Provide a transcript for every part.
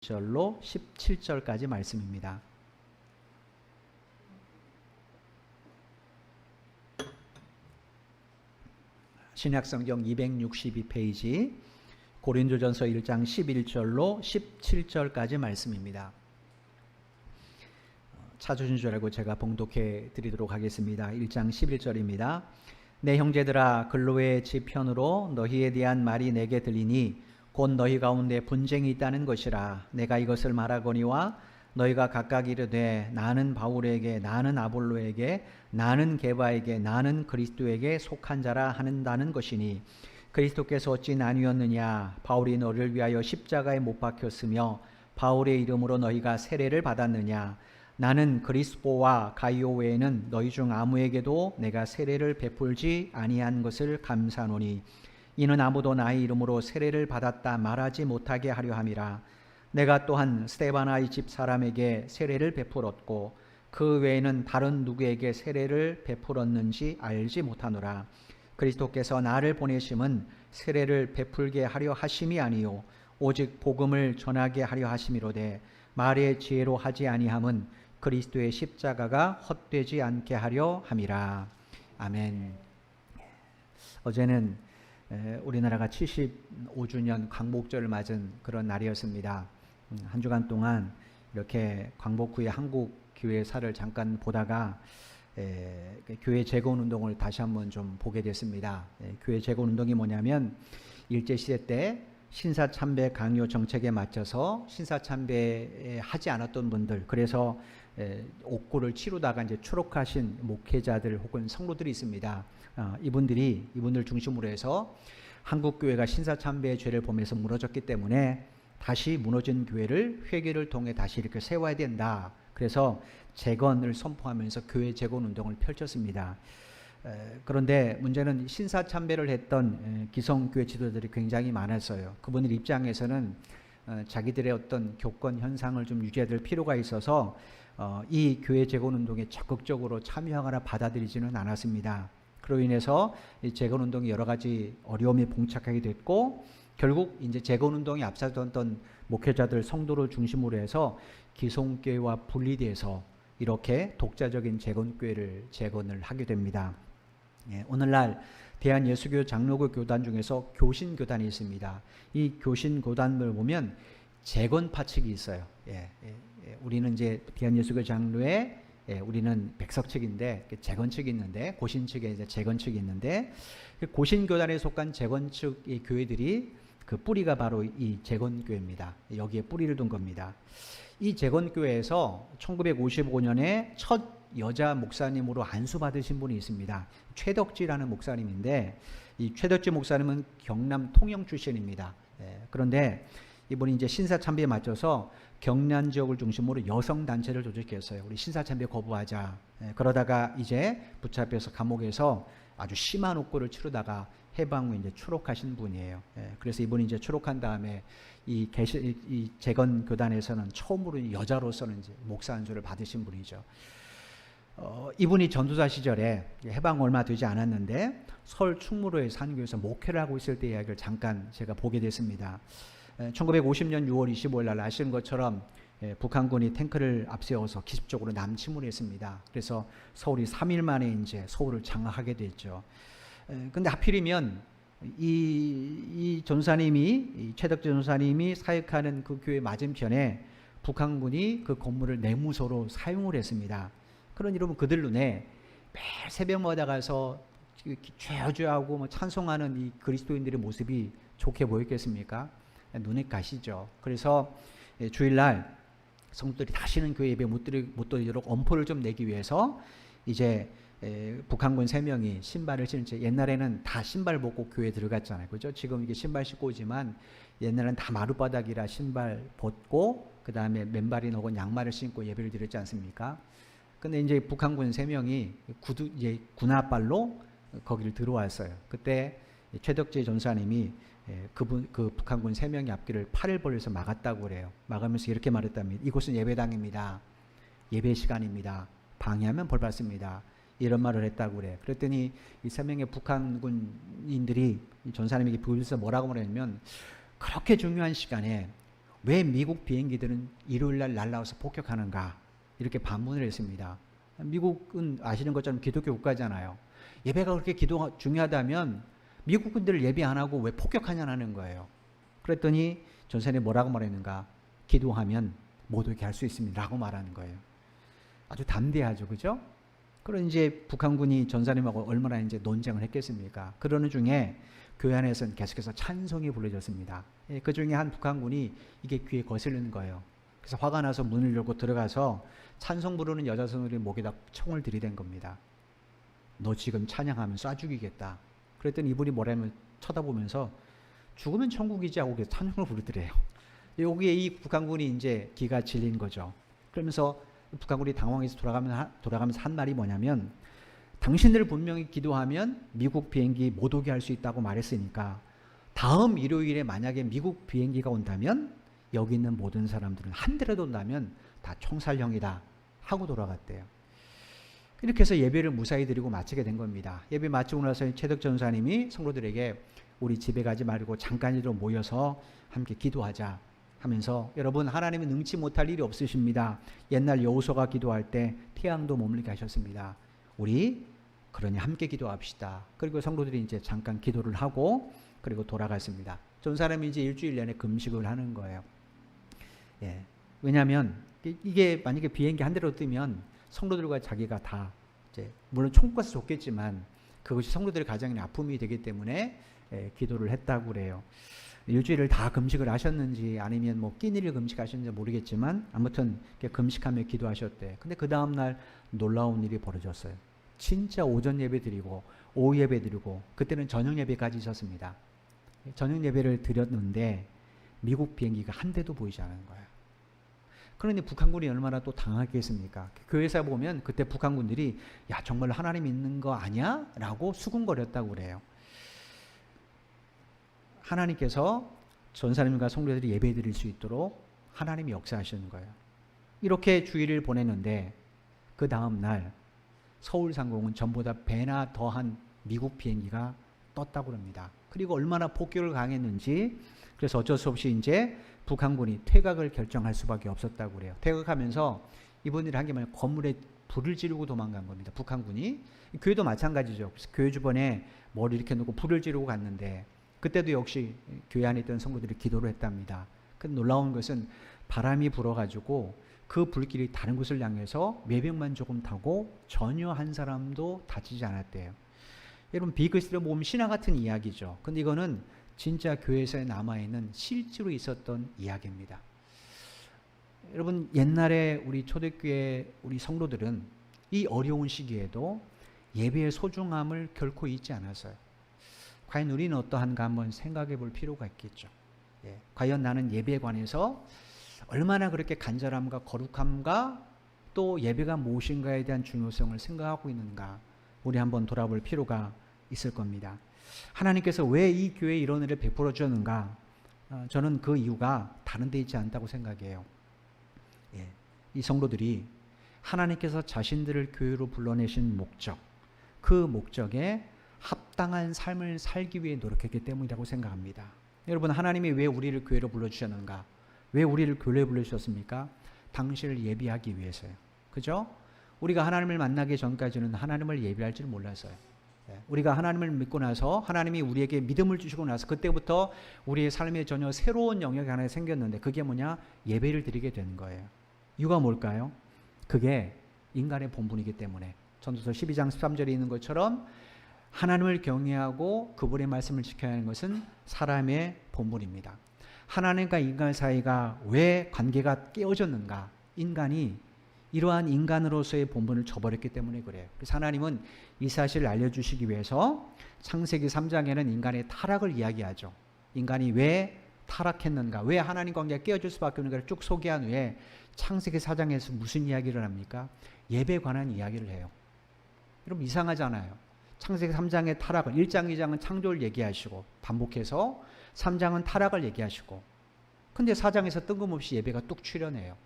절로 17절까지 말씀입니다. 신약성경 262페이지 고린도전서 1장 11절로 17절까지 말씀입니다. 찾으신 줄 알고 제가 봉독해 드리도록 하겠습니다. 1장 11절입니다. 내 형제들아, 근로의 지편으로 너희에 대한 말이 내게 들리니 곧 너희 가운데 분쟁이 있다는 것이라. 내가 이것을 말하거니와 너희가 각각 이르되 나는 바울에게, 나는 아볼로에게, 나는 게바에게, 나는 그리스도에게 속한 자라 하는다는 것이니, 그리스도께서 어찌 나뉘었느냐? 바울이 너를 위하여 십자가에 못 박혔으며 바울의 이름으로 너희가 세례를 받았느냐? 나는 그리스포와 가이오 외에는 너희 중 아무에게도 내가 세례를 베풀지 아니한 것을 감사하노니, 이는 아무도 나의 이름으로 세례를 받았다 말하지 못하게 하려 함이라. 내가 또한 스데바나의 집 사람에게 세례를 베풀었고 그 외에는 다른 누구에게 세례를 베풀었는지 알지 못하노라. 그리스도께서 나를 보내심은 세례를 베풀게 하려 하심이 아니요 오직 복음을 전하게 하려 하심이로되, 말의 지혜로 하지 아니함은 그리스도의 십자가가 헛되지 않게 하려 함이라. 아멘. 어제는 우리나라가 75주년 광복절을 맞은 그런 날이었습니다. 한 주간 동안 이렇게 광복 후에 한국 교회사를 잠깐 보다가 교회 재건 운동을 다시 한번 좀 보게 됐습니다. 교회 재건 운동이 뭐냐면, 일제시대 때 신사참배 강요 정책에 맞춰서 신사참배 하지 않았던 분들, 그래서 옥고를 치르다가 이제 추록하신 목회자들 혹은 성도들이 있습니다. 이분들 중심으로 해서 한국교회가 신사참배의 죄를 범해서 무너졌기 때문에 다시 무너진 교회를 회개를 통해 다시 이렇게 세워야 된다. 그래서 재건을 선포하면서 교회 재건 운동을 펼쳤습니다. 그런데 문제는 신사참배를 했던 기성교회 지도자들이 굉장히 많았어요. 그분들 입장에서는 자기들의 어떤 교권 현상을 좀 유지해야 될 필요가 있어서 이 교회 재건 운동에 적극적으로 참여하거나 받아들이지는 않았습니다. 그로 인해서 이 재건 운동이 여러 가지 어려움에 봉착하게 됐고, 결국 이제 재건 운동이 앞서던 목회자들, 성도를 중심으로 해서 기성교회와 분리돼서 이렇게 독자적인 재건교회를 재건을 하게 됩니다. 오늘날 대한예수교 장로교 교단 중에서 교신교단이 있습니다. 이 교신교단을 보면 재건파 측이 있어요. 우리는 이제 대한예수교 장로회, 우리는 백석 측인데 재건 측이 있는데, 고신 측에 이제 재건 측이 있는데, 고신교단에 속한 재건 측의 교회들이 그 뿌리가 바로 이 재건교회입니다. 여기에 뿌리를 둔 겁니다. 이 재건교회에서 1955년에 첫 여자 목사님으로 안수받으신 분이 있습니다. 최덕지라는 목사님인데, 이 최덕지 목사님은 경남 통영 출신입니다. 그런데 이분이 이제 신사참배에 맞춰서 경남 지역을 중심으로 여성단체를 조직했어요. 우리 신사참배 거부하자. 그러다가 이제 붙잡혀서 감옥에서 아주 심한 옥고를 치르다가 해방 후 이제 추록하신 분이에요. 그래서 이분이 이제 추록한 다음에 이 재건 교단에서는 처음으로 여자로서는 이제 목사 안수를 받으신 분이죠. 이분이 전도사 시절에 해방 얼마 되지 않았는데 서울 충무로의 산교에서 목회를 하고 있을 때 이야기를 잠깐 제가 보게 됐습니다. 1950년 6월 25일 날 아시는 것처럼 북한군이 탱크를 앞세워서 기습적으로 남침을 했습니다. 그래서 서울이 3일 만에 이제 서울을 장악하게 됐죠. 근데 하필이면 이 전사님이, 최덕재 전사님이 사역하는 그 교회 맞은편에 북한군이 그 건물을 내무소로 사용을 했습니다. 그런 이러면 그들 눈에 매일 새벽마다 가서 죄어죄하고 뭐 찬송하는 이 그리스도인들의 모습이 좋게 보였겠습니까? 눈에 가시죠. 그래서 주일날 성도들이 다시는 교회 예배 못 드리도록 엄포를 좀 내기 위해서 이제 북한군 3명이 신발을 신은 채, 옛날에는 다 신발 벗고 교회에 들어갔잖아요. 그죠? 지금 이게 신발 신고 오지만 옛날에는 다 마룻바닥이라 신발 벗고 그 다음에 맨발이 혹은 양말을 신고 예배를 드렸지 않습니까? 근데 이제 북한군 3명이 군화발로 거기를 들어왔어요. 그때 최덕재 전사님이 그 북한군 3명의 앞길을 팔을 벌려서 막았다고 그래요. 막으면서 이렇게 말했답니다. 이곳은 예배당입니다. 예배 시간입니다. 방해하면 벌 받습니다. 이런 말을 했다고 그래요. 그랬더니 이 3명의 북한군인들이 전사님에게 부르면서 뭐라고 말했냐면, 그렇게 중요한 시간에 왜 미국 비행기들은 일요일 날 날라와서 폭격하는가? 이렇게 반문을 했습니다. 미국은 아시는 것처럼 기독교 국가잖아요. 예배가 그렇게 기도가 중요하다면 미국인들을 예배 안 하고 왜 폭격하냐는 거예요. 그랬더니 전선에 뭐라고 말했는가? 기도하면 못 오게 할 수 있습니다. 라고 말하는 거예요. 아주 담대하죠. 그죠? 그런 이제 북한군이 전사님하고 얼마나 이제 논쟁을 했겠습니까? 그러는 중에 교회 안에서는 계속해서 찬송이 불러졌습니다. 그 중에 한 북한군이 이게 귀에 거슬리는 거예요. 그래서 화가 나서 문을 열고 들어가서 찬송 부르는 여자 성도의 목에다 총을 들이댄 겁니다. 너 지금 찬양하면 쏴 죽이겠다. 그랬더니 이분이 뭐라면 쳐다보면서 죽으면 천국이지 하고 찬송을 부르더래요. 여기에 이 북한군이 이제 기가 질린 거죠. 그러면서 북한군이 당황해서 돌아가면서 한 말이 뭐냐면, 당신들 분명히 기도하면 미국 비행기 못 오게 할 수 있다고 말했으니까 다음 일요일에 만약에 미국 비행기가 온다면 여기 있는 모든 사람들은 한 대라도 온다면 다 총살형이다 하고 돌아갔대요. 이렇게 해서 예배를 무사히 드리고 마치게 된 겁니다. 예배 마치고 나서 최덕 전사님이 성도들에게 우리 집에 가지 말고 잠깐이라도 모여서 함께 기도하자 하면서, 여러분 하나님은 능치 못할 일이 없으십니다. 옛날 여호수아가 기도할 때 태양도 머물게 하셨습니다. 우리 그러니 함께 기도합시다. 그리고 성도들이 이제 잠깐 기도를 하고 그리고 돌아갔습니다. 전사람이 이제 일주일 내내 금식을 하는 거예요. 예. 왜냐하면 이게 만약에 비행기 한 대로 뜨면 성도들과 자기가 다 이제 물론 총과서 좋겠지만 그것이 성도들의 가정에 아픔이 되기 때문에 기도를 했다고 그래요. 일주일을 다 금식을 하셨는지 아니면 뭐 끼니를 금식하셨는지 모르겠지만 아무튼 금식하며 기도하셨대. 근데 그 다음날 놀라운 일이 벌어졌어요. 진짜 오전 예배 드리고 오후 예배 드리고 그때는 저녁 예배까지 있었습니다. 저녁 예배를 드렸는데 미국 비행기가 한 대도 보이지 않은 거예요. 그런데 북한군이 얼마나 또 당하겠습니까? 교회에서 보면 그때 북한군들이 야 정말 하나님 있는 거 아니야? 라고 수군거렸다고 그래요. 하나님께서 전사님과 성도들이 예배 드릴 수 있도록 하나님이 역사하시는 거예요. 이렇게 주일을 보냈는데 그 다음 날 서울 상공은 전보다 배나 더한 미국 비행기가 떴다고 합니다. 그리고 얼마나 폭격을 강했는지, 그래서 어쩔 수 없이 이제 북한군이 퇴각을 결정할 수밖에 없었다고 그래요. 퇴각하면서 이분들이 한 게 뭐냐면 건물에 불을 지르고 도망간 겁니다. 북한군이. 교회도 마찬가지죠. 교회 주변에 머리 이렇게 놓고 불을 지르고 갔는데 그때도 역시 교회 안에 있던 성도들이 기도를 했답니다. 근데 놀라운 것은 바람이 불어가지고 그 불길이 다른 곳을 향해서 매병만 조금 타고 전혀 한 사람도 다치지 않았대요. 여러분 비글스로 보면 신화 같은 이야기죠. 근데 이거는 진짜 교회에서 남아있는 실제로 있었던 이야기입니다. 여러분 옛날에 우리 초대교회 우리 성도들은 이 어려운 시기에도 예배의 소중함을 결코 잊지 않았어요. 과연 우리는 어떠한가 한번 생각해 볼 필요가 있겠죠. 예. 과연 나는 예배에 관해서 얼마나 그렇게 간절함과 거룩함과 또 예배가 무엇인가에 대한 중요성을 생각하고 있는가, 우리 한번 돌아볼 필요가 있을 겁니다. 하나님께서 왜 이 교회에 이런 일을 베풀어 주었는가? 저는 그 이유가 다른 데 있지 않다고 생각해요. 예. 이 성도들이 하나님께서 자신들을 교회로 불러내신 목적, 그 목적에 합당한 삶을 살기 위해 노력했기 때문이라고 생각합니다. 여러분 하나님이 왜 우리를 교회로 불러주셨는가? 왜 우리를 교회에 불러주셨습니까? 당신을 예비하기 위해서요. 그죠? 우리가 하나님을 만나기 전까지는 하나님을 예비할 줄 몰랐어요. 우리가 하나님을 믿고 나서 하나님이 우리에게 믿음을 주시고 나서 그때부터 우리의 삶에 전혀 새로운 영역이 하나 생겼는데 그게 뭐냐? 예배를 드리게 되는 거예요. 이유가 뭘까요? 그게 인간의 본분이기 때문에 전도서 12장 13절에 있는 것처럼 하나님을 경외하고 그분의 말씀을 지켜야 하는 것은 사람의 본분입니다. 하나님과 인간 사이가 왜 관계가 깨어졌는가? 인간이 이러한 인간으로서의 본분을 저버렸기 때문에 그래요. 그래서 하나님은 이 사실을 알려주시기 위해서 창세기 3장에는 인간의 타락을 이야기하죠. 인간이 왜 타락했는가? 왜 하나님 관계가 깨어질 수밖에 없는가를 쭉 소개한 후에 창세기 4장에서 무슨 이야기를 합니까? 예배에 관한 이야기를 해요. 여러분 이상하잖아요. 창세기 3장의 타락을 1장 2장은 창조를 얘기하시고 반복해서 3장은 타락을 얘기하시고, 근데 4장에서 뜬금없이 예배가 뚝 출연해요.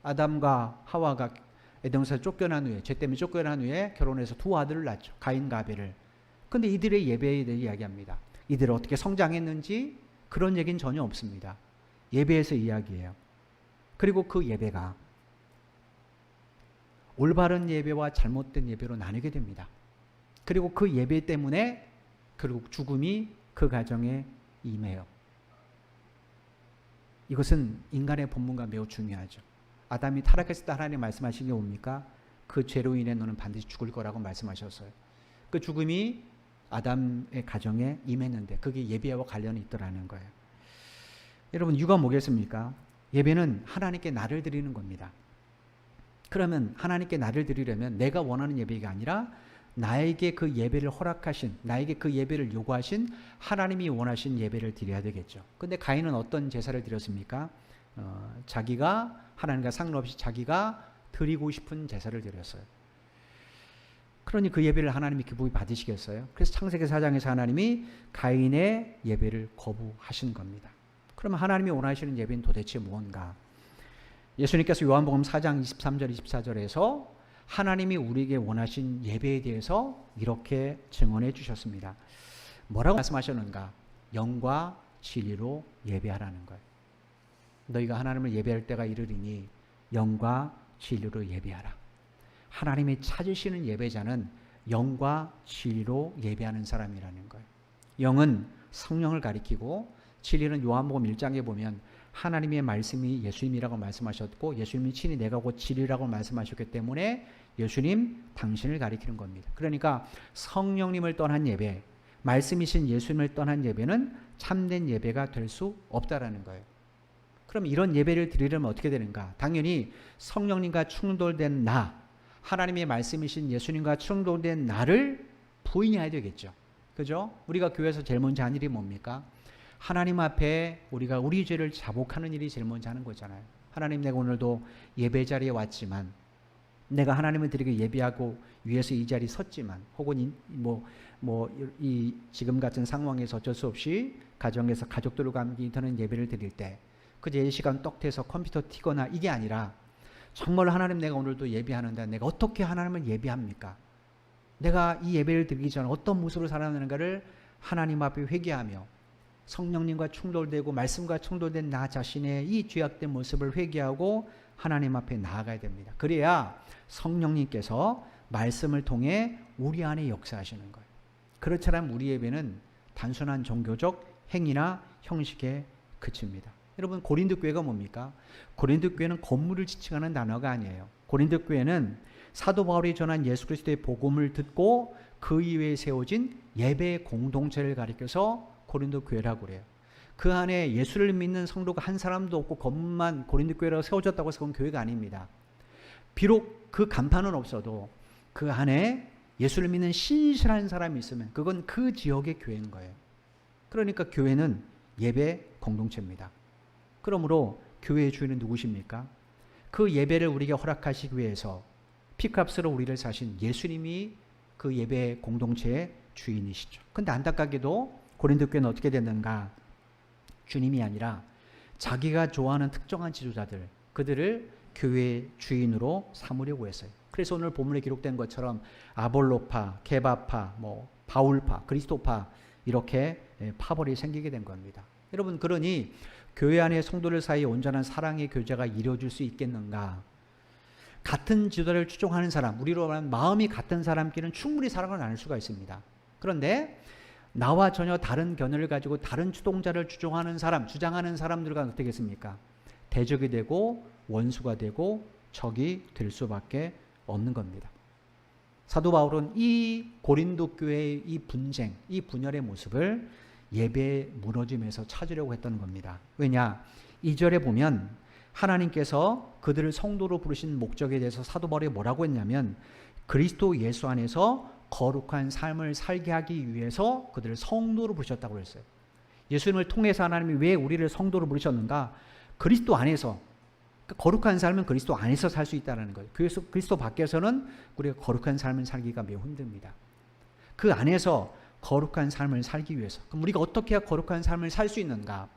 아담과 하와가 에덴에서 쫓겨난 후에, 죄 때문에 쫓겨난 후에 결혼해서 두 아들을 낳죠. 가인과 아벨을. 근데 이들의 예배에 대해 이야기합니다. 이들이 어떻게 성장했는지 그런 얘기는 전혀 없습니다. 예배에서 이야기해요. 그리고 그 예배가 올바른 예배와 잘못된 예배로 나뉘게 됩니다. 그리고 그 예배 때문에 결국 죽음이 그 가정에 임해요. 이것은 인간의 본문과 매우 중요하죠. 아담이 타락했을 때 하나님 말씀하신 게 뭡니까? 그 죄로 인해 너는 반드시 죽을 거라고 말씀하셨어요. 그 죽음이 아담의 가정에 임했는데 그게 예배와 관련이 있더라는 거예요. 여러분, 이유가 뭐겠습니까? 예배는 하나님께 나를 드리는 겁니다. 그러면 하나님께 나를 드리려면 내가 원하는 예배가 아니라 나에게 그 예배를 허락하신, 나에게 그 예배를 요구하신 하나님이 원하신 예배를 드려야 되겠죠. 근데 가인은 어떤 제사를 드렸습니까? 자기가 하나님과 상관없이 자기가 드리고 싶은 제사를 드렸어요. 그러니 그 예배를 하나님이 기쁘게 받으시겠어요? 그래서 창세기 4장에서 하나님이 가인의 예배를 거부하신 겁니다. 그러면 하나님이 원하시는 예배는 도대체 무언가? 예수님께서 요한복음 4장 23절 24절에서 하나님이 우리에게 원하신 예배에 대해서 이렇게 증언해 주셨습니다. 뭐라고 말씀하셨는가? 영과 진리로 예배하라는 거예요. 너희가 하나님을 예배할 때가 이르리니 영과 진리로 예배하라. 하나님이 찾으시는 예배자는 영과 진리로 예배하는 사람이라는 거예요. 영은 성령을 가리키고 진리는 요한복음 1장에 보면 하나님의 말씀이 예수님이라고 말씀하셨고 예수님이 친히 내가 곧 진리라고 말씀하셨기 때문에 예수님 당신을 가리키는 겁니다. 그러니까 성령님을 떠난 예배, 말씀이신 예수님을 떠난 예배는 참된 예배가 될 수 없다라는 거예요. 그럼 이런 예배를 드리려면 어떻게 되는가? 당연히 성령님과 충돌된 나, 하나님의 말씀이신 예수님과 충돌된 나를 부인해야 되겠죠. 그죠? 우리가 교회에서 제일 먼저 하는 일이 뭡니까? 하나님 앞에 우리가 우리 죄를 자복하는 일이 제일 먼저 하는 거잖아요. 하나님, 내가 오늘도 예배 자리에 왔지만, 내가 하나님을 드리게 예배하고 위에서 이 자리에 섰지만, 혹은 이 지금 같은 상황에서 어쩔 수 없이 가정에서 가족들과 함께 인터넷 예배를 드릴 때, 그저 이 시간 떡대서 컴퓨터 튀거나 이게 아니라 정말 하나님, 내가 오늘도 예배하는데 내가 어떻게 하나님을 예배합니까? 내가 이 예배를 드리기 전에 어떤 모습으로 살아가는가를 하나님 앞에 회개하며 성령님과 충돌되고 말씀과 충돌된 나 자신의 이 죄악된 모습을 회개하고 하나님 앞에 나아가야 됩니다. 그래야 성령님께서 말씀을 통해 우리 안에 역사하시는 거예요. 그렇지 않으면 우리 예배는 단순한 종교적 행위나 형식에 그칩니다. 여러분, 고린도 교회가 뭡니까? 고린도 교회는 건물을 지칭하는 단어가 아니에요. 고린도 교회는 사도 바울이 전한 예수 그리스도의 복음을 듣고 그 이외에 세워진 예배 공동체를 가리켜서 고린도 교회라고 그래요. 그 안에 예수를 믿는 성도가 한 사람도 없고 건물만 고린도 교회라고 세워졌다고 해서 그건 교회가 아닙니다. 비록 그 간판은 없어도 그 안에 예수를 믿는 신실한 사람이 있으면 그건 그 지역의 교회인 거예요. 그러니까 교회는 예배 공동체입니다. 그러므로 교회의 주인은 누구십니까? 그 예배를 우리에게 허락하시기 위해서 피값으로 우리를 사신 예수님이 그 예배 공동체의 주인이시죠. 근데 안타깝게도 고린도 교회는 어떻게 됐는가? 주님이 아니라 자기가 좋아하는 특정한 지도자들, 그들을 교회의 주인으로 삼으려고 했어요. 그래서 오늘 본문에 기록된 것처럼 아볼로파, 게바파, 바울파, 그리스도파 이렇게 파벌이 생기게 된 겁니다. 여러분, 그러니 교회 안의 성도들 사이에 온전한 사랑의 교제가 이루어질 수 있겠는가? 같은 지도자를 추종하는 사람, 우리로 말하면 마음이 같은 사람끼리는 충분히 사랑을 나눌 수가 있습니다. 그런데 나와 전혀 다른 견해를 가지고 다른 추종자를 주장하는 사람들과 어떻게 했습니까? 대적이 되고 원수가 되고 적이 될 수밖에 없는 겁니다. 사도 바울은 이 고린도 교회의 이 분쟁, 이 분열의 모습을 예배의 무너짐에서 찾으려고 했던 겁니다. 왜냐? 2절에 보면 하나님께서 그들을 성도로 부르신 목적에 대해서 사도 바울이 뭐라고 했냐면 그리스도 예수 안에서 거룩한 삶을 살게 하기 위해서 그들을 성도로 부르셨다고 했어요. 예수님을 통해서 하나님이 왜 우리를 성도로 부르셨는가? 그리스도 안에서, 거룩한 삶은 그리스도 안에서 살 수 있다는 거예요. 그래서 그리스도 밖에서는 우리가 거룩한 삶을 살기가 매우 힘듭니다. 그 안에서 거룩한 삶을 살기 위해서. 그럼 우리가 어떻게 해야 거룩한 삶을 살 수 있는가?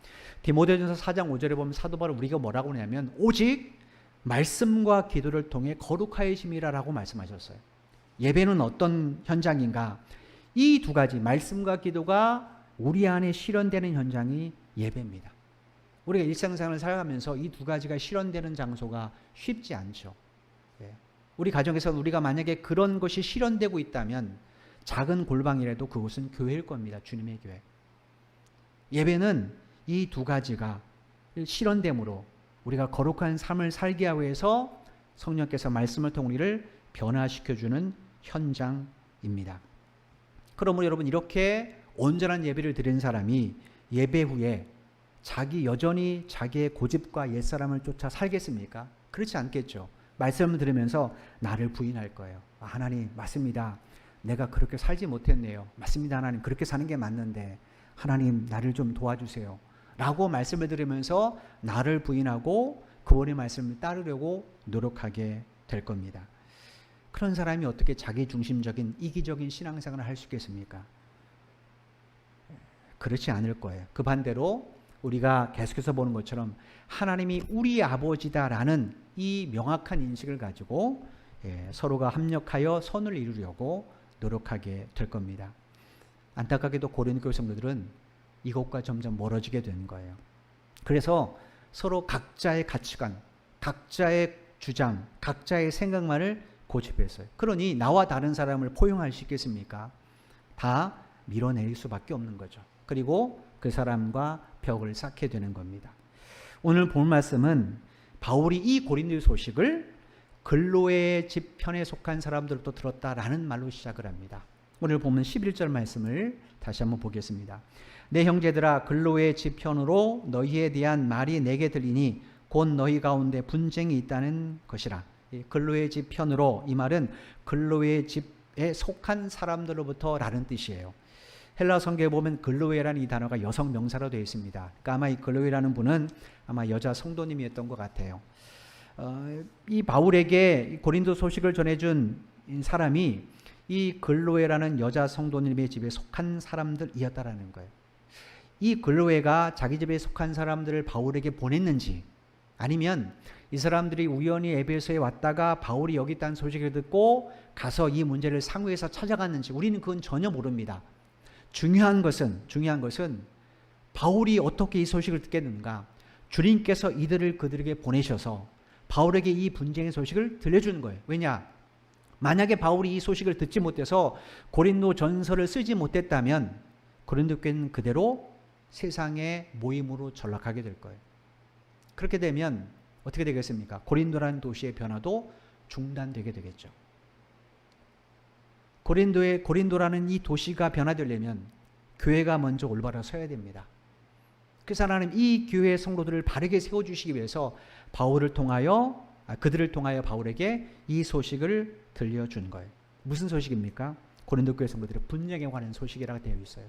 디모데전서 4장 5절에 보면 사도 바울은 우리가 뭐라고 하냐면 오직 말씀과 기도를 통해 거룩하여짐이라고 말씀하셨어요. 예배는 어떤 현장인가? 이 두 가지, 말씀과 기도가 우리 안에 실현되는 현장이 예배입니다. 우리가 일상생활을 살아가면서 이 두 가지가 실현되는 장소가 쉽지 않죠. 예. 우리 가정에서 우리가 만약에 그런 것이 실현되고 있다면 작은 골방이라도 그곳은 교회일 겁니다. 주님의 교회. 예배는 이 두 가지가 실현됨으로 우리가 거룩한 삶을 살게 하기 위해서 성령께서 말씀을 통해 우리를 변화시켜주는 현장입니다. 그러므로 여러분, 이렇게 온전한 예배를 드린 사람이 예배 후에 여전히 자기의 고집과 옛사람을 쫓아 살겠습니까? 그렇지 않겠죠. 말씀을 들으면서 나를 부인할 거예요. 하나님, 맞습니다. 내가 그렇게 살지 못했네요. 맞습니다, 하나님. 그렇게 사는 게 맞는데 하나님, 나를 좀 도와주세요. 라고 말씀을 들으면서 나를 부인하고 그분의 말씀을 따르려고 노력하게 될 겁니다. 그런 사람이 어떻게 자기중심적인 이기적인 신앙생활을 할 수 있겠습니까? 그렇지 않을 거예요. 그 반대로 우리가 계속해서 보는 것처럼 하나님이 우리 아버지다라는 이 명확한 인식을 가지고 서로가 합력하여 선을 이루려고 노력하게 될 겁니다. 안타깝게도 고린도 성도들은 이것과 점점 멀어지게 되는 거예요. 그래서 서로 각자의 가치관, 각자의 주장, 각자의 생각만을 고집했어요. 그러니 나와 다른 사람을 포용할 수 있겠습니까? 다 밀어내릴 수밖에 없는 거죠. 그리고 그 사람과 벽을 쌓게 되는 겁니다. 오늘 본 말씀은 바울이 이 고린도 소식을 글로의 집 편에 속한 사람들부터 들었다라는 말로 시작을 합니다. 오늘 보면 11절 말씀을 다시 한번 보겠습니다. 내 형제들아, 글로의 집 편으로 너희에 대한 말이 내게 들리니 곧 너희 가운데 분쟁이 있다는 것이라. 글로의 집 편으로, 이 말은 글로의 집에 속한 사람들로부터라는 뜻이에요. 헬라 성경에 보면 글로에라는 이 단어가 여성 명사로 되어 있습니다. 그러니까 아마 이 글로에라는 분은 아마 여자 성도님이었던 것 같아요. 이 바울에게 고린도 소식을 전해준 사람이 이 글로에라는 여자 성도님의 집에 속한 사람들이었다라는 거예요. 이 글로에가 자기 집에 속한 사람들을 바울에게 보냈는지, 아니면 이 사람들이 우연히 에베소에 왔다가 바울이 여기 있다는 소식을 듣고 가서 이 문제를 상의해서 찾아갔는지 우리는 그건 전혀 모릅니다. 중요한 것은 바울이 어떻게 이 소식을 듣겠는가? 주님께서 이들을 그들에게 보내셔서 바울에게 이 분쟁의 소식을 들려주는 거예요. 왜냐? 만약에 바울이 이 소식을 듣지 못해서 고린도 전서를 쓰지 못했다면 고린도 교회는 그대로 세상의 모임으로 전락하게 될 거예요. 그렇게 되면 어떻게 되겠습니까? 고린도라는 도시의 변화도 중단되게 되겠죠. 고린도라는 이 도시가 변화되려면 교회가 먼저 올바로 서야 됩니다. 그래서 하나님 이 교회의 성도들을 바르게 세워주시기 위해서 그들을 통하여 바울에게 이 소식을 들려준 거예요. 무슨 소식입니까? 고린도 교회 성도들의 분쟁에 관한 소식이라고 되어 있어요.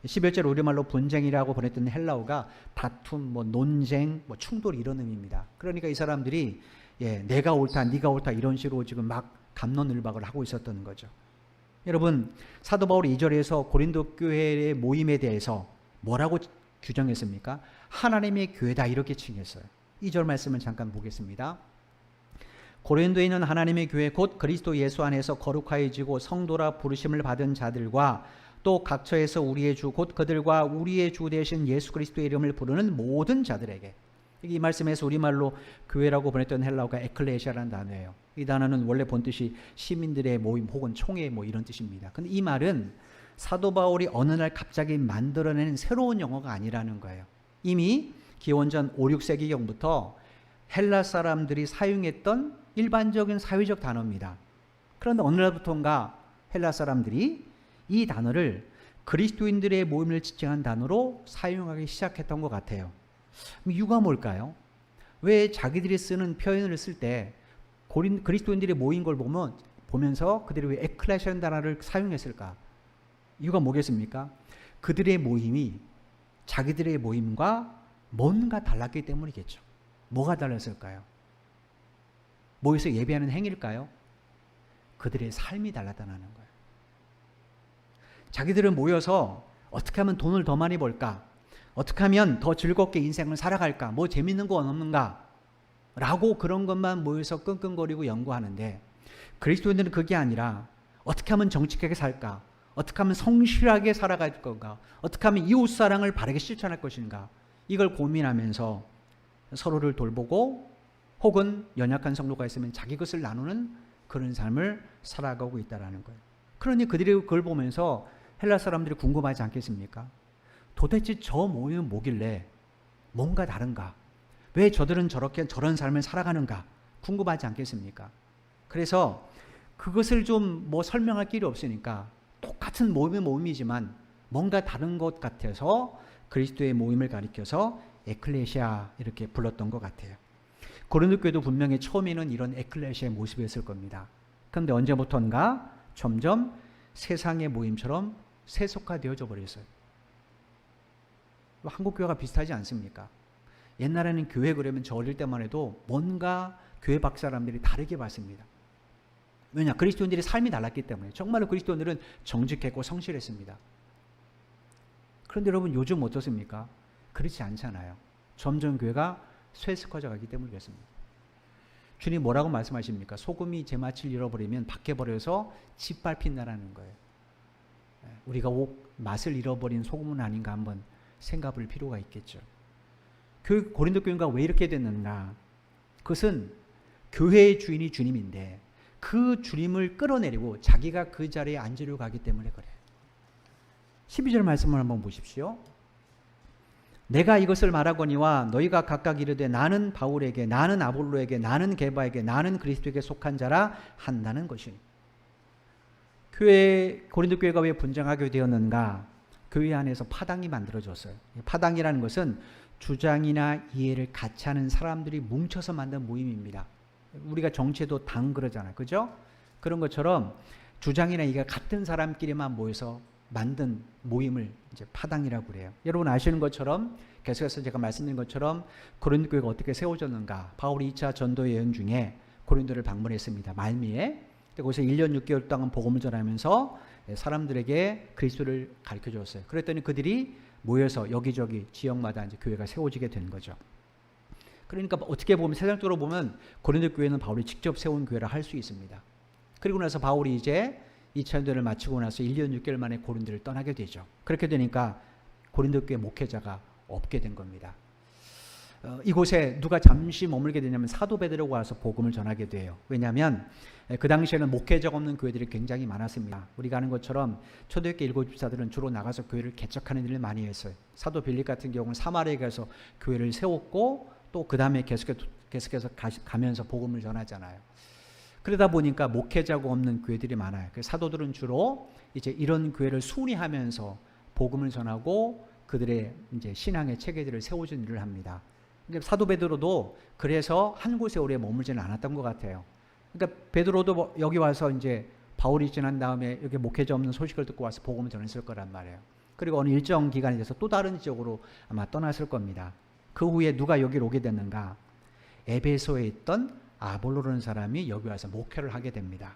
11절 우리말로 분쟁이라고 번역된 헬라어가 다툼, 논쟁, 충돌 이런 의미입니다. 그러니까 이 사람들이 내가 옳다, 네가 옳다 이런 식으로 지금 막 갑론을박을 하고 있었던 거죠. 여러분, 사도 바울이 2절에서 고린도 교회의 모임에 대해서 뭐라고 규정했습니까? 하나님의 교회다 이렇게 칭했어요. 2절 말씀을 잠깐 보겠습니다. 고린도에 있는 하나님의 교회 곧 그리스도 예수 안에서 거룩하여지고 성도라 부르심을 받은 자들과 또 각처에서 우리의 주 곧 그들과 우리의 주 되신 예수 그리스도의 이름을 부르는 모든 자들에게. 이 말씀에서 우리말로 교회라고 번역된 헬라어가 에클레시아라는 단어예요. 이 단어는 원래 본뜻이 시민들의 모임 혹은 총회 이런 뜻입니다. 근데 이 말은 사도 바울이 어느 날 갑자기 만들어내는 새로운 영어가 아니라는 거예요. 이미 기원전 5, 6세기경부터 헬라 사람들이 사용했던 일반적인 사회적 단어입니다. 그런데 어느 날부터인가 헬라 사람들이 이 단어를 그리스도인들의 모임을 지칭한 단어로 사용하기 시작했던 것 같아요. 이유가 뭘까요? 왜 자기들이 쓰는 표현을 쓸 때 그리스도인들의 모인 걸 보면서 그들이 왜 에클레시아라는 단어를 사용했을까? 이유가 뭐겠습니까? 그들의 모임이 자기들의 모임과 뭔가 달랐기 때문이겠죠. 뭐가 달랐을까요? 모여서 예배하는 행위일까요? 그들의 삶이 달랐다는 거예요. 자기들은 모여서 어떻게 하면 돈을 더 많이 벌까? 어떻게 하면 더 즐겁게 인생을 살아갈까? 뭐 재밌는 건 없는가? 라고 그런 것만 모여서 끙끙거리고 연구하는데 그리스도인들은 그게 아니라 어떻게 하면 정직하게 살까? 어떻게 하면 성실하게 살아갈 건가? 어떻게 하면 이웃사랑을 바르게 실천할 것인가? 이걸 고민하면서 서로를 돌보고 혹은 연약한 성도가 있으면 자기 것을 나누는 그런 삶을 살아가고 있다는 거예요. 그러니 그들이 그걸 보면서 헬라 사람들이 궁금하지 않겠습니까? 도대체 저 모임은 뭐길래 뭔가 다른가? 왜 저들은 저런 삶을 살아가는가? 궁금하지 않겠습니까? 그래서 그것을 좀 설명할 길이 없으니까 똑같은 모임은 모임이지만 뭔가 다른 것 같아서 그리스도의 모임을 가리켜서 에클레시아 이렇게 불렀던 것 같아요. 고린도 교회도 분명히 처음에는 이런 에클레시아의 모습이었을 겁니다. 그런데 언제부턴가 점점 세상의 모임처럼 세속화되어져 버렸어요. 한국 교회가 비슷하지 않습니까? 옛날에는 교회 그러면 저 어릴 때만 해도 뭔가 교회 밖 사람들이 다르게 봤습니다. 왜냐? 그리스도인들이 삶이 달랐기 때문에. 정말로 그리스도인들은 정직했고 성실했습니다. 그런데 여러분 요즘 어떻습니까? 그렇지 않잖아요. 점점 교회가 쇠습화져 가기 때문에 그렇습니다. 주님 뭐라고 말씀하십니까? 소금이 제맛을 잃어버리면 밖에 버려서 짓밟힌다라는 거예요. 우리가 맛을 잃어버린 소금은 아닌가 한번 생각할 필요가 있겠죠. 고린도 교회가 왜 이렇게 됐는가? 그것은 교회의 주인이 주님인데 그 주님을 끌어내리고 자기가 그 자리에 앉으려고 하기 때문에 그래요. 12절 말씀을 한번 보십시오. 내가 이것을 말하거니와 너희가 각각 이르되 나는 바울에게 나는 아볼로에게 나는 게바에게 나는 그리스도에게 속한 자라 한다는 것이니. 고린도 교회가 왜 분쟁하게 되었는가? 교회 안에서 파당이 만들어졌어요. 파당이라는 것은 주장이나 이해를 같이 하는 사람들이 뭉쳐서 만든 모임입니다. 우리가 정치에도 당 그러잖아요. 그죠? 그런 것처럼 주장이나 이해가 같은 사람끼리만 모여서 만든 모임을 이제 파당이라고 그래요. 여러분 아시는 것처럼 계속해서 제가 말씀드린 것처럼 고린도 교회가 어떻게 세워졌는가? 바울이 2차 전도 여행 중에 고린도를 방문했습니다. 말미에. 거기서 1년 6개월 동안 복음을 전하면서 사람들에게 그리스도를 가르쳐 줬어요. 그랬더니 그들이 모여서 여기저기 지역마다 이제 교회가 세워지게 된 거죠. 그러니까 어떻게 보면 세상적으로 보면 고린도 교회는 바울이 직접 세운 교회라 할 수 있습니다. 그리고 나서 바울이 이제 2차 전도를 마치고 나서 1년 6개월 만에 고린도를 떠나게 되죠. 그렇게 되니까 고린도 교회 목회자가 없게 된 겁니다. 이곳에 누가 잠시 머물게 되냐면 사도 베드로가 와서 복음을 전하게 돼요. 왜냐하면 그 당시에는 목회자가 없는 교회들이 굉장히 많았습니다. 우리가 아는 것처럼 초대교회 일곱 집사들은 주로 나가서 교회를 개척하는 일을 많이 했어요. 사도 빌립 같은 경우는 사마리아에 가서 교회를 세웠고 또 그 다음에 계속해서 가면서 복음을 전하잖아요. 그러다 보니까 목회자가 없는 교회들이 많아요. 사도들은 주로 이제 이런 교회를 순회하면서 복음을 전하고 그들의 이제 신앙의 체계들을 세워준 일을 합니다. 사도 베드로도 그래서 한 곳에 오래 머물지는 않았던 것 같아요. 그러니까 베드로도 여기 와서 이제 바울이 지난 다음에 여기 목회자 없는 소식을 듣고 와서 복음을 전했을 거란 말이에요. 그리고 어느 일정 기간이 돼서 또 다른 지역으로 아마 떠났을 겁니다. 그 후에 누가 여기로 오게 됐는가? 에베소에 있던 아볼로라는 사람이 여기 와서 목회를 하게 됩니다.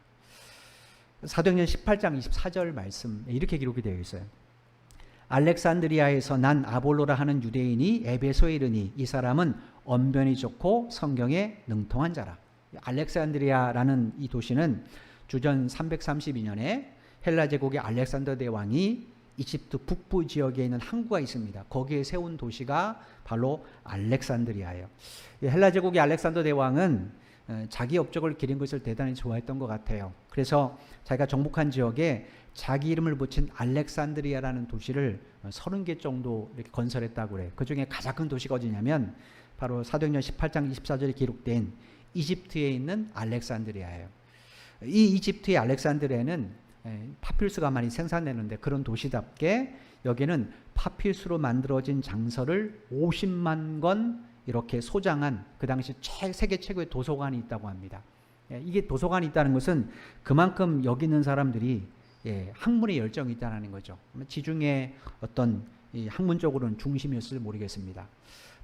사도행전 18장 24절 말씀 이렇게 기록이 되어 있어요. 알렉산드리아에서 난 아볼로라 하는 유대인이 에베소에 이르니 이 사람은 언변이 좋고 성경에 능통한 자라. 알렉산드리아라는 이 도시는 주전 332년에 헬라 제국의 알렉산더 대왕이 이집트 북부 지역에 있는 항구가 있습니다. 거기에 세운 도시가 바로 알렉산드리아예요. 헬라 제국의 알렉산더 대왕은 자기 업적을 기린 것을 대단히 좋아했던 것 같아요. 그래서 자기가 정복한 지역에 자기 이름을 붙인 알렉산드리아라는 도시를 30개 정도 이렇게 건설했다고 그래요. 그 중에 가장 큰 도시가 어디냐면 바로 사도행전 18장 24절에 기록된 이집트에 있는 알렉산드리아예요. 이 이집트의 알렉산드리아는 파피루스가 많이 생산되는데 그런 도시답게 여기는 파피루스로 만들어진 장서를 50만 권 이렇게 소장한 그 당시 세계 최고의 도서관이 있다고 합니다. 이게 도서관이 있다는 것은 그만큼 여기 있는 사람들이 학문에 열정이 있다는 거죠. 지중해 어떤 학문적으로는 중심이었을지 모르겠습니다.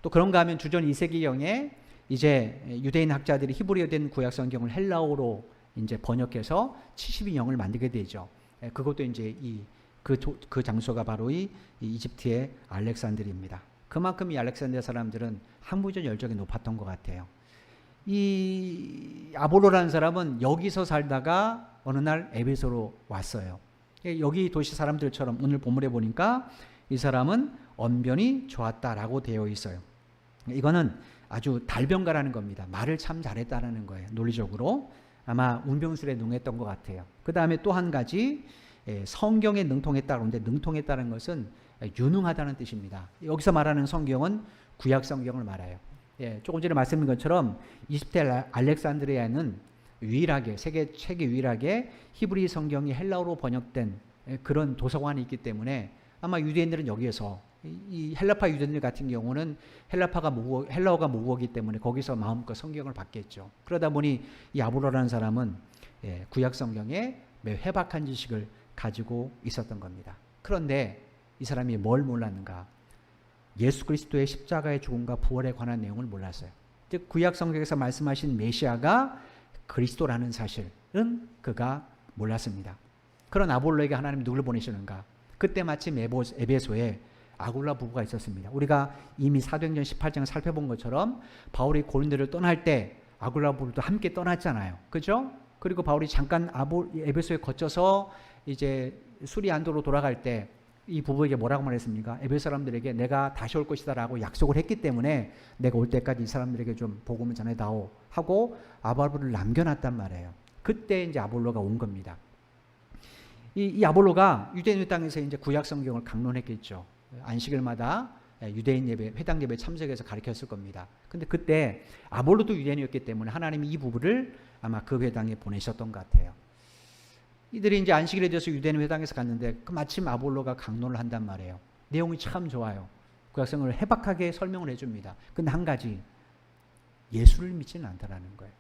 또 그런가 하면 주전 2세기경에 이제 유대인 학자들이 히브리어 된 구약 성경을 헬라어로 이제 번역해서 72영을 만들게 되죠. 그것도 이제 그 장소가 바로 이 이집트의 알렉산드리아입니다. 그만큼 이 알렉산드리아 사람들은 학문적 열정이 높았던 것 같아요. 이 아볼로라는 사람은 여기서 살다가 어느 날 에베소로 왔어요. 여기 도시 사람들처럼 오늘 본문에 보니까 이 사람은 언변이 좋았다라고 되어 있어요. 이거는 아주 달변가라는 겁니다. 말을 참 잘했다라는 거예요. 논리적으로 아마 운병술에 능했던 것 같아요. 그 다음에 또 한 가지 성경에 능통했다 그러는데 능통했다는 것은 유능하다는 뜻입니다. 여기서 말하는 성경은 구약 성경을 말해요. 조금 전에 말씀드린 것처럼 20대 알렉산드리아는 유일하게 세계 유일하게 히브리 성경이 헬라어로 번역된 그런 도서관이 있기 때문에 아마 유대인들은 여기에서 이 헬라파 유대인들 같은 경우는 헬라어가 모국어이기 때문에 거기서 마음껏 성경을 받겠죠. 그러다 보니 이 아볼로라는 사람은 구약 성경에 매우 해박한 지식을 가지고 있었던 겁니다. 그런데 이 사람이 뭘 몰랐는가? 예수 그리스도의 십자가의 죽음과 부활에 관한 내용을 몰랐어요. 즉 구약 성경에서 말씀하신 메시아가 그리스도라는 사실은 그가 몰랐습니다. 그런 아볼로에게 하나님이 누굴 보내시는가? 그때 마침 에베소에 아굴라 부부가 있었습니다. 우리가 이미 사도행전 18장을 살펴본 것처럼 바울이 고린도를 떠날 때 아굴라 부부도 함께 떠났잖아요. 그죠? 그리고 바울이 잠깐 에베소에 거쳐서 이제 수리안도로 돌아갈 때 이 부부에게 뭐라고 말했습니까? 에베소 사람들에게 내가 다시 올 것이다 라고 약속을 했기 때문에 내가 올 때까지 이 사람들에게 좀 복음을 전해다오 하고 아볼로를 남겨놨단 말이에요. 그때 이제 아볼로가 온 겁니다. 이 아볼로가 유대인 땅에서 이제 구약 성경을 강론했겠죠. 안식일마다 유대인 예배, 회당 예배 참석해서 가르쳤을 겁니다. 근데 그때 아볼로도 유대인이었기 때문에 하나님이 이 부부를 아마 그 회당에 보내셨던 것 같아요. 이들이 이제 안식일에 대해서 유대인 회당에서 갔는데 마침 아볼로가 강론을 한단 말이에요. 내용이 참 좋아요. 구약성을 해박하게 설명을 해줍니다. 근데 한 가지, 예수를 믿지는 않다라는 거예요.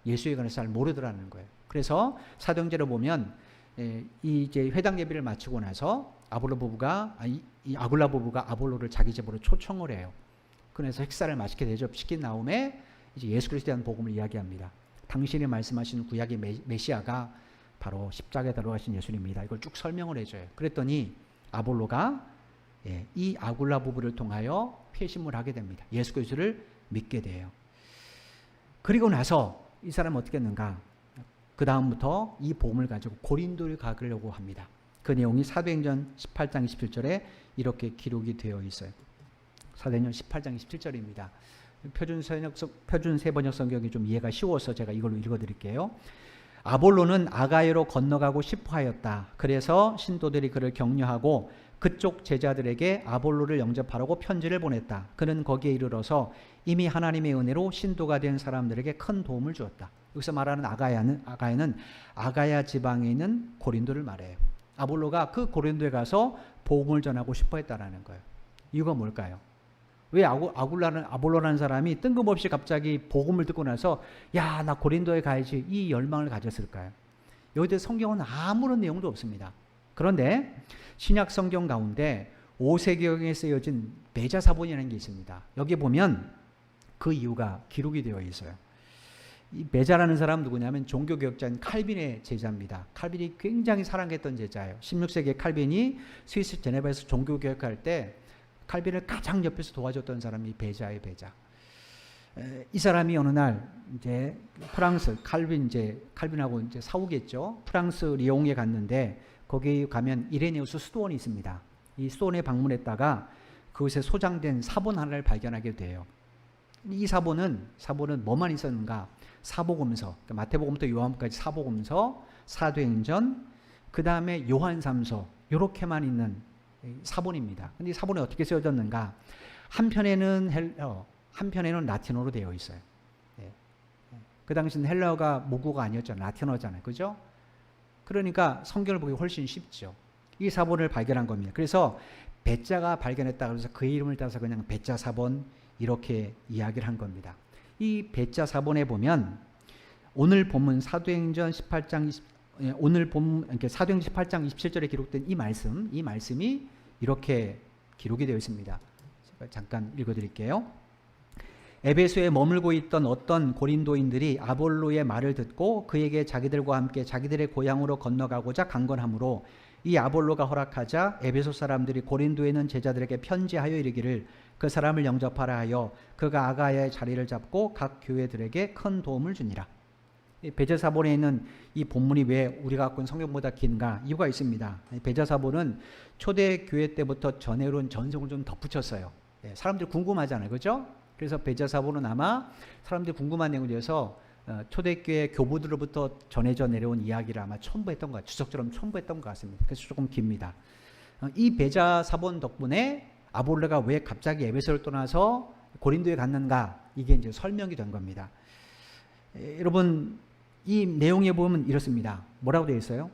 예수에 관해서 잘 모르더라는 거예요. 그래서 사도행전을 보면 이 이제 회당 예배를 마치고 나서 아굴라 부부가 아볼로를 자기 집으로 초청을 해요. 그래서 식사를 맛있게 대접시킨 다음에 이제 예수 그리스도에 대한 복음을 이야기합니다. 당신이 말씀하신 구약의 메시아가 바로 십자가에 들어가신 예수님입니다. 이걸 쭉 설명을 해줘요. 그랬더니 아볼로가 이 아굴라 부부를 통하여 회심을 하게 됩니다. 예수 그리스도를 믿게 돼요. 그리고 나서 이 사람은 어떻게 했는가? 그 다음부터 이 복음을 가지고 고린도를 가려고 합니다. 그 내용이 사도행전 18장 27절에 이렇게 기록이 되어 있어요. 사도행전 18장 27절입니다. 표준 세번역 성경이 좀 이해가 쉬워서 제가 이걸로 읽어드릴게요. 아볼로는 아가야로 건너가고 싶어 하였다. 그래서 신도들이 그를 격려하고 그쪽 제자들에게 아볼로를 영접하라고 편지를 보냈다. 그는 거기에 이르러서 이미 하나님의 은혜로 신도가 된 사람들에게 큰 도움을 주었다. 여기서 말하는 아가야는 아가야 지방에 있는 고린도를 말해요. 아볼로가 그 고린도에 가서 복음을 전하고 싶어 했다라는 거예요. 이유가 뭘까요? 왜 아볼로라는 사람이 뜬금없이 갑자기 복음을 듣고 나서 야, 나 고린도에 가야지 이 열망을 가졌을까요? 여기에 성경은 아무런 내용도 없습니다. 그런데 신약 성경 가운데 5세기경에 쓰여진 메자사본이라는 게 있습니다. 여기 보면 그 이유가 기록이 되어 있어요. 이 메자라는 사람 누구냐면 종교개혁자인 칼빈의 제자입니다. 칼빈이 굉장히 사랑했던 제자예요. 16세기에 칼빈이 스위스 제네바에서 종교개혁할 때 칼빈을 가장 옆에서 도와줬던 사람이 베자예요, 베자. 이 사람이 어느 날 이제 프랑스 칼빈하고 이제 사오겠죠. 프랑스 리옹에 갔는데 거기 가면 이레네우스 수도원이 있습니다. 이 수도원에 방문했다가 그곳에 소장된 사본 하나를 발견하게 돼요. 이 사본은 뭐만 있었는가? 사복음서, 그러니까 마태복음부터 요한복음까지 사복음서, 사도행전, 그 다음에 요한삼서 이렇게만 있는 사본입니다. 근데 이 사본이 어떻게 쓰여졌는가? 한편에는 헬라어, 한편에는 라틴어로 되어 있어요. 그 당시는 헬라어가 모국어가 아니었잖아요. 라틴어잖아요. 그죠? 그러니까 성경을 보기 훨씬 쉽죠. 이 사본을 발견한 겁니다. 그래서 베자가 발견했다 그래서 그 이름을 따서 그냥 베자 사본 이렇게 이야기를 한 겁니다. 이 베자 사본에 보면 오늘 본문 사도행전 18장 사도행전 18장 27절에 기록된 이 말씀이 이렇게 기록이 되어 있습니다. 제가 잠깐 읽어드릴게요. 에베소에 머물고 있던 어떤 고린도인들이 아볼로의 말을 듣고 그에게 자기들과 함께 자기들의 고향으로 건너가고자 강건하므로 이 아볼로가 허락하자 에베소 사람들이 고린도에 있는 제자들에게 편지하여 이르기를 그 사람을 영접하라 하여 그가 아가야의 자리를 잡고 각 교회들에게 큰 도움을 주니라. 베자사본에 있는 이 본문이 왜 우리가 갖고 있는 성경보다 긴가? 이유가 있습니다. 베자사본은 초대교회 때부터 전해온 전송을 좀 덧붙였어요. 사람들이 궁금하잖아요. 그죠? 그래서 베자사본은 아마 사람들이 궁금한 내용에 대해서 초대교회 교부들로부터 전해져 내려온 이야기를 아마 첨부했던 것 같아요. 주석처럼 첨부했던 것 같습니다. 그래서 조금 깁니다. 이 베자사본 덕분에 아볼로가 왜 갑자기 에베소를 떠나서 고린도에 갔는가? 이게 이제 설명이 된 겁니다. 여러분, 이 내용에 보면 이렇습니다. 뭐라고 되어 있어요?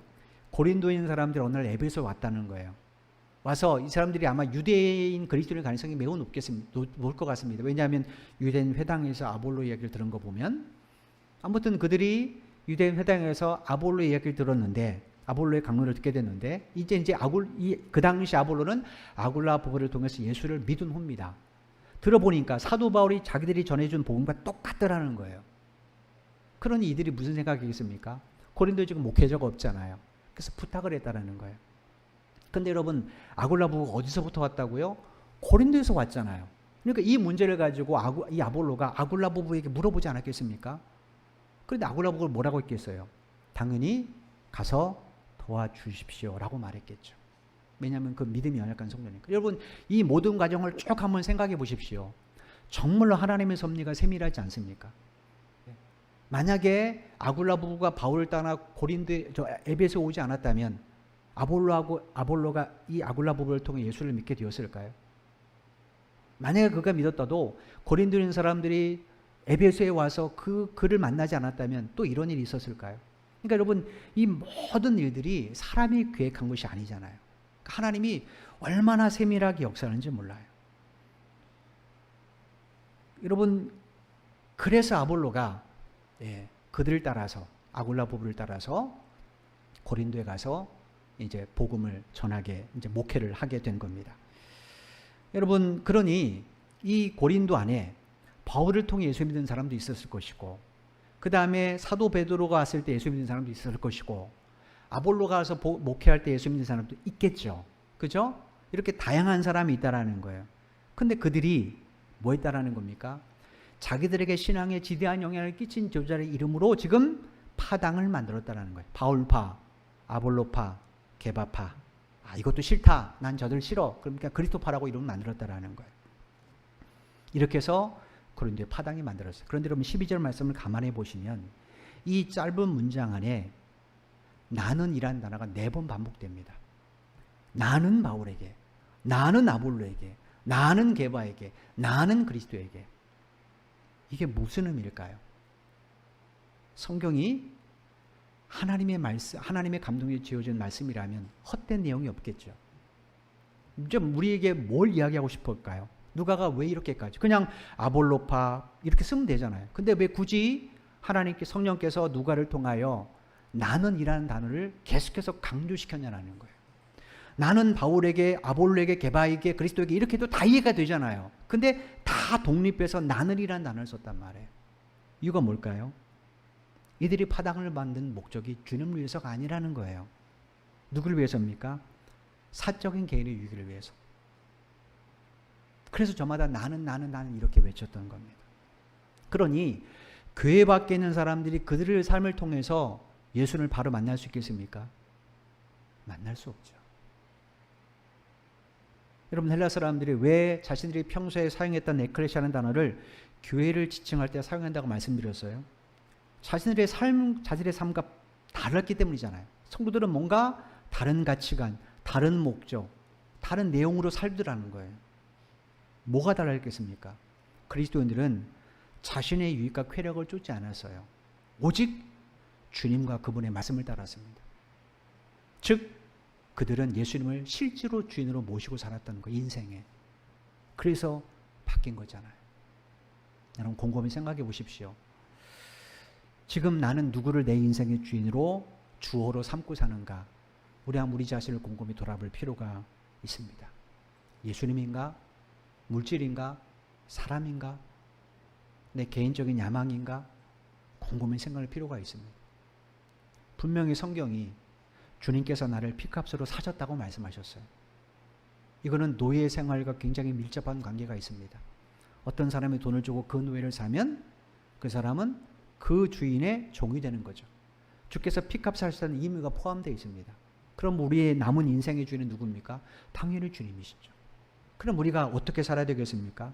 고린도에 있는 사람들이 어느 날 에베소에 왔다는 거예요. 와서 이 사람들이 아마 유대인 그리스도인의 가능성이 매우 높을 것 같습니다. 왜냐하면 유대인 회당에서 아볼로 이야기를 들은 거 보면, 아무튼 그들이 유대인 회당에서 아볼로 이야기를 들었는데, 아볼로의 강론을 듣게 됐는데, 이제 그 당시 아볼로는 아굴라 보고를 통해서 예수를 믿은 후입니다. 들어보니까 사도 바울이 자기들이 전해준 복음과 똑같더라는 거예요. 그러니 이들이 무슨 생각이겠습니까? 고린도에 지금 목회자가 없잖아요. 그래서 부탁을 했다라는 거예요. 근데 여러분, 아굴라 부부가 어디서부터 왔다고요? 고린도에서 왔잖아요. 그러니까 이 문제를 가지고 이 아볼로가 아굴라 부부에게 물어보지 않았겠습니까? 그런데 아굴라 부부가 뭐라고 했겠어요? 당연히 가서 도와주십시오 라고 말했겠죠. 왜냐하면 그 믿음이 연약한 성도니까. 여러분, 이 모든 과정을 쭉 한번 생각해 보십시오. 정말로 하나님의 섭리가 세밀하지 않습니까? 만약에 아굴라 부부가 바울을 따라 에베소에 오지 않았다면 아볼로가 이 아굴라 부부를 통해 예수를 믿게 되었을까요? 만약에 그가 믿었다도 고린도에 있는 사람들이 에베소에 와서 그를 만나지 않았다면 또 이런 일이 있었을까요? 그러니까 여러분, 이 모든 일들이 사람이 계획한 것이 아니잖아요. 하나님이 얼마나 세밀하게 역사하는지 몰라요. 여러분, 그래서 아볼로가 그들을 따라서, 아굴라 부부를 따라서 고린도에 가서 이제 복음을 전하게, 이제 목회를 하게 된 겁니다. 여러분, 그러니 이 고린도 안에 바울을 통해 예수 믿는 사람도 있었을 것이고, 그 다음에 사도 베드로가 왔을 때 예수 믿는 사람도 있었을 것이고, 아볼로가 와서 목회할 때 예수 믿는 사람도 있겠죠. 그죠? 이렇게 다양한 사람이 있다라는 거예요. 근데 그들이 뭐 했다라는 겁니까? 자기들에게 신앙에 지대한 영향을 끼친 저자의 이름으로 지금 파당을 만들었다라는 거예요. 바울파, 아볼로파, 게바파. 이것도 싫다. 난 저들 싫어. 그러니까 그리스도파라고 이름을 만들었다라는 거예요. 이렇게 해서 고린도에 파당이 만들었어요. 그런데 여러분 12절 말씀을 가만히 보시면 이 짧은 문장 안에 나는 이란 단어가 4번 반복됩니다. 나는 바울에게, 나는 아볼로에게, 나는 게바에게, 나는 그리스도에게. 이게 무슨 의미일까요? 성경이 하나님의 말씀, 하나님의 감동에 지어진 말씀이라면 헛된 내용이 없겠죠. 좀 우리에게 뭘 이야기하고 싶을까요? 누가가 왜 이렇게까지? 그냥 아볼로파 이렇게 쓰면 되잖아요. 근데 왜 굳이 하나님께 성령께서 누가를 통하여 나는이라는 단어를 계속해서 강조시켰냐는 거예요. 나는 바울에게, 아볼로에게, 게바에게, 그리스도에게 이렇게 해도 다 이해가 되잖아요. 근데 다 독립해서 나는이라는 단어를 썼단 말이에요. 이유가 뭘까요? 이들이 파당을 만든 목적이 주님을 위해서가 아니라는 거예요. 누구를 위해서입니까? 사적인 개인의 유익을 위해서. 그래서 저마다 나는 이렇게 외쳤던 겁니다. 그러니 교회 밖에 있는 사람들이 그들의 삶을 통해서 예수를 바로 만날 수 있겠습니까? 만날 수 없죠. 여러분, 헬라 사람들이 왜 자신들이 평소에 사용했던 에클레시아라는 단어를 교회를 지칭할 때 사용한다고 말씀드렸어요? 자신들의 삶과 다르기 때문이잖아요. 성도들은 뭔가 다른 가치관, 다른 목적, 다른 내용으로 살더라는 거예요. 뭐가 달라졌겠습니까? 그리스도인들은 자신의 유익과 쾌락을 쫓지 않았어요. 오직 주님과 그분의 말씀을 따랐습니다. 즉 그들은 예수님을 실제로 주인으로 모시고 살았다는 거예요. 인생에. 그래서 바뀐 거잖아요. 여러분 곰곰이 생각해 보십시오. 지금 나는 누구를 내 인생의 주인으로 주어로 삼고 사는가? 우리 자신을 곰곰이 돌아볼 필요가 있습니다. 예수님인가? 물질인가? 사람인가? 내 개인적인 야망인가? 곰곰이 생각할 필요가 있습니다. 분명히 성경이 주님께서 나를 피값으로 사셨다고 말씀하셨어요. 이거는 노예 생활과 굉장히 밀접한 관계가 있습니다. 어떤 사람이 돈을 주고 그 노예를 사면 그 사람은 그 주인의 종이 되는 거죠. 주께서 피값을 하셨다는 의미가 포함되어 있습니다. 그럼 우리의 남은 인생의 주인은 누굽니까? 당연히 주님이시죠. 그럼 우리가 어떻게 살아야 되겠습니까?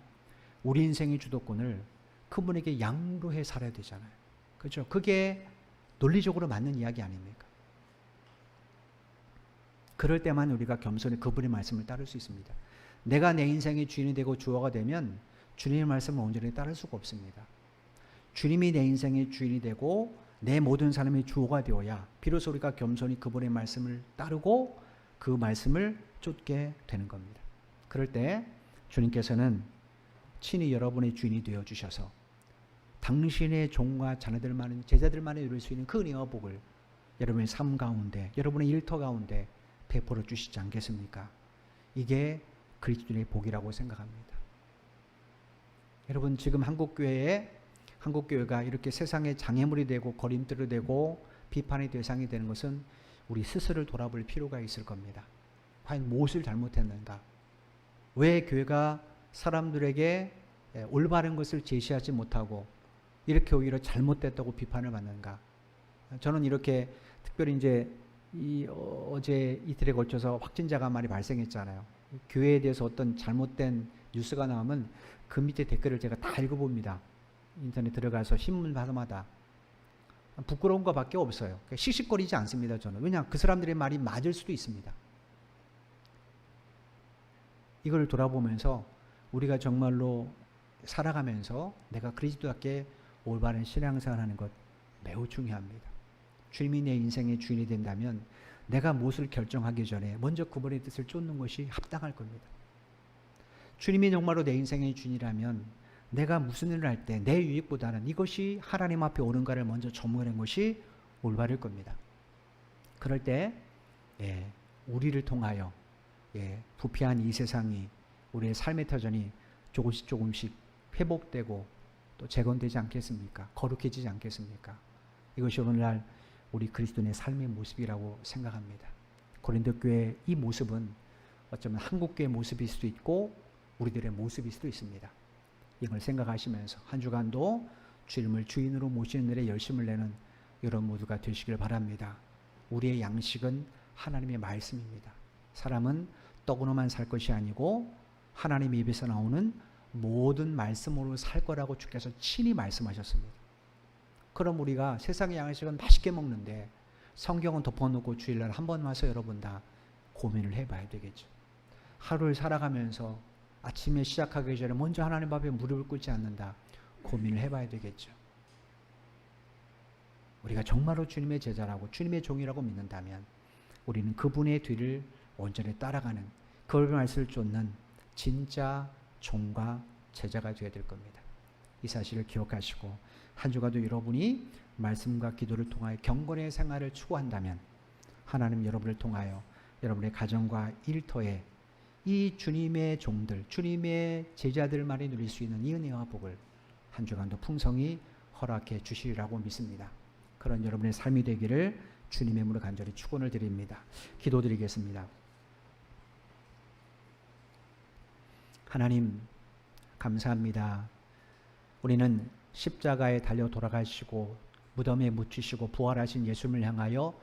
우리 인생의 주도권을 그분에게 양도해 살아야 되잖아요. 그렇죠? 그게 논리적으로 맞는 이야기 아닙니까? 그럴 때만 우리가 겸손히 그분의 말씀을 따를 수 있습니다. 내가 내 인생의 주인이 되고 주어가 되면 주님의 말씀을 온전히 따를 수가 없습니다. 주님이 내 인생의 주인이 되고 내 모든 삶의 주어가 되어야 비로소 우리가 겸손히 그분의 말씀을 따르고 그 말씀을 쫓게 되는 겁니다. 그럴 때 주님께서는 친히 여러분의 주인이 되어주셔서 당신의 종과 자녀들만은 제자들만이 누릴 수 있는 그 은혜와 복을 여러분의 삶 가운데 여러분의 일터 가운데 베풀어 주시지 않겠습니까? 이게 그리스도의 복이라고 생각합니다. 여러분 지금 한국교회가 이렇게 세상의 장애물이 되고 거림돌이 되고 비판의 대상이 되는 것은 우리 스스로를 돌아볼 필요가 있을 겁니다. 과연 무엇을 잘못했는가? 왜 교회가 사람들에게 올바른 것을 제시하지 못하고 이렇게 오히려 잘못됐다고 비판을 받는가? 저는 이렇게 특별히 이제 어제 이틀에 걸쳐서 확진자가 많이 발생했잖아요. 교회에 대해서 어떤 잘못된 뉴스가 나오면 그 밑에 댓글을 제가 다 읽어봅니다. 인터넷 들어가서 신문마다 부끄러운 것밖에 없어요. 씩씩거리지 않습니다. 저는. 왜냐? 그 사람들의 말이 맞을 수도 있습니다. 이걸 돌아보면서 우리가 정말로 살아가면서 내가 그리스도답게 올바른 신앙생활하는 것 매우 중요합니다. 주님이 내 인생의 주인이 된다면 내가 무엇을 결정하기 전에 먼저 그분의 뜻을 쫓는 것이 합당할 겁니다. 주님이 정말로 내 인생의 주인이라면 내가 무슨 일을 할 때 내 유익보다는 이것이 하나님 앞에 옳은가를 먼저 점검하는 것이 올바를 겁니다. 그럴 때 우리를 통하여 부패한 이 세상이 우리의 삶의 터전이 조금씩 회복되고 또 재건되지 않겠습니까? 거룩해지지 않겠습니까? 이것이 오늘날 우리 그리스도인의 삶의 모습이라고 생각합니다. 고린도 교회의 이 모습은 어쩌면 한국교회의 모습일 수도 있고 우리들의 모습일 수도 있습니다. 이걸 생각하시면서 한 주간도 주님을 주인으로 모시는 일에 열심을 내는 여러분 모두가 되시길 바랍니다. 우리의 양식은 하나님의 말씀입니다. 사람은 떡으로만 살 것이 아니고 하나님 입에서 나오는 모든 말씀으로 살 거라고 주께서 친히 말씀하셨습니다. 그럼 우리가 세상의 양식은 맛있게 먹는데 성경은 덮어놓고 주일날 한 번 와서 여러분 다 고민을 해봐야 되겠죠. 하루를 살아가면서 아침에 시작하기 전에 먼저 하나님 앞에 무릎을 꿇지 않는다. 고민을 해봐야 되겠죠. 우리가 정말로 주님의 제자라고 주님의 종이라고 믿는다면 우리는 그분의 뒤를 온전히 따라가는 그분의 말씀을 쫓는 진짜 종과 제자가 되어야 될 겁니다. 이 사실을 기억하시고 한 주간도 여러분이 말씀과 기도를 통하여 경건의 생활을 추구한다면 하나님 여러분을 통하여 여러분의 가정과 일터에 이 주님의 종들, 주님의 제자들만이 누릴 수 있는 이 은혜와 복을 한 주간도 풍성히 허락해 주시리라고 믿습니다. 그런 여러분의 삶이 되기를 주님의 이름으로 간절히 축원을 드립니다. 기도드리겠습니다. 하나님 감사합니다. 우리는 십자가에 달려 돌아가시고 무덤에 묻히시고 부활하신 예수님을 향하여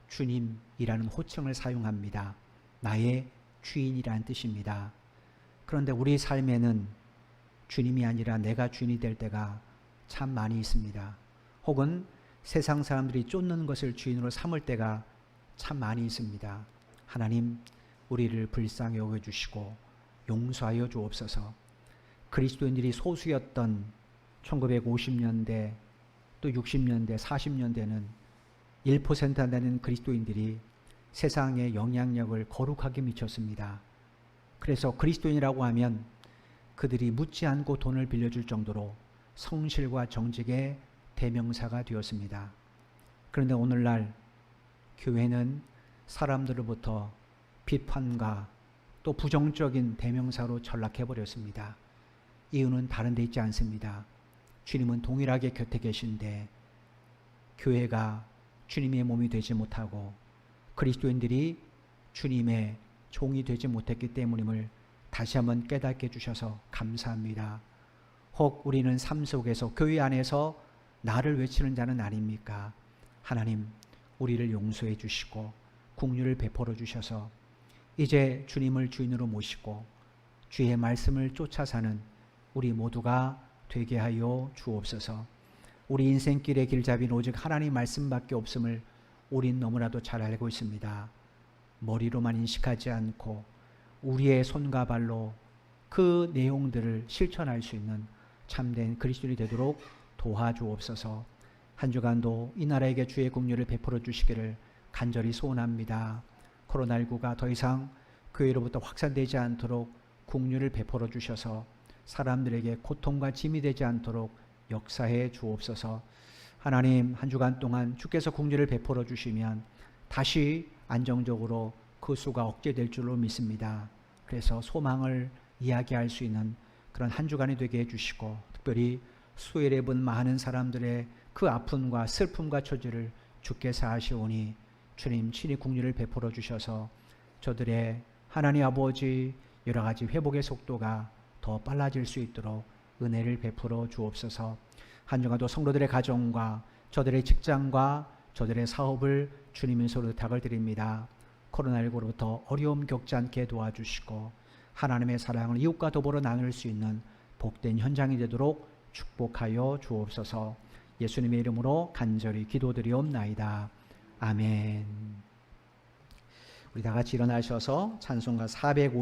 주님이라는 호칭을 사용합니다. 나의 주인이라는 뜻입니다. 그런데 우리 삶에는 주님이 아니라 내가 주인이 될 때가 참 많이 있습니다. 혹은 세상 사람들이 쫓는 것을 주인으로 삼을 때가 참 많이 있습니다. 하나님 우리를 불쌍히 여겨주시고 용서하여 주옵소서. 그리스도인들이 소수였던 1950년대 또 60년대 40년대는 1% 안 되는 그리스도인들이 세상의 영향력을 거룩하게 미쳤습니다. 그래서 그리스도인이라고 하면 그들이 묻지 않고 돈을 빌려줄 정도로 성실과 정직의 대명사가 되었습니다. 그런데 오늘날 교회는 사람들로부터 비판과 또 부정적인 대명사로 전락해버렸습니다. 이유는 다른 데 있지 않습니다. 주님은 동일하게 곁에 계신데 교회가 주님의 몸이 되지 못하고 그리스도인들이 주님의 종이 되지 못했기 때문임을 다시 한번 깨닫게 해주셔서 감사합니다. 혹 우리는 삶 속에서 교회 안에서 나를 외치는 자는 아닙니까? 하나님, 우리를 용서해 주시고 긍휼을 베풀어 주셔서 이제 주님을 주인으로 모시고 주의 말씀을 쫓아 사는 우리 모두가 되게 하여 주옵소서. 우리 인생길의 길잡이는 오직 하나님 말씀밖에 없음을 우린 너무나도 잘 알고 있습니다. 머리로만 인식하지 않고 우리의 손과 발로 그 내용들을 실천할 수 있는 참된 그리스도인이 되도록 도와주옵소서. 한 주간도 이 나라에게 주의 긍휼을 베풀어 주시기를 간절히 소원합니다. 코로나19가 더 이상 교회로부터 확산되지 않도록 긍휼을 베풀어 주셔서 사람들에게 고통과 짐이 되지 않도록 역사해 주옵소서. 하나님, 한 주간 동안 주께서 긍휼을 베풀어 주시면 다시 안정적으로 그 수가 억제될 줄로 믿습니다. 그래서 소망을 이야기할 수 있는 그런 한 주간이 되게 해주시고, 특별히 수혜를 입은 많은 사람들의 그 아픔과 슬픔과 처지를 주께서 아시오니 주님 친히 긍휼을 베풀어 주셔서 저들의 하나님 아버지 여러 가지 회복의 속도가 더 빨라질 수 있도록 은혜를 베풀어 주옵소서. 한 주간도 성도들의 가정과 저들의 직장과 저들의 사업을 주님의 손으로 부탁을 드립니다. 코로나19로부터 어려움 겪지 않게 도와주시고 하나님의 사랑을 이웃과 더불어 나눌 수 있는 복된 현장이 되도록 축복하여 주옵소서. 예수님의 이름으로 간절히 기도드리옵나이다. 아멘. 우리 다 같이 일어나셔서 찬송가 405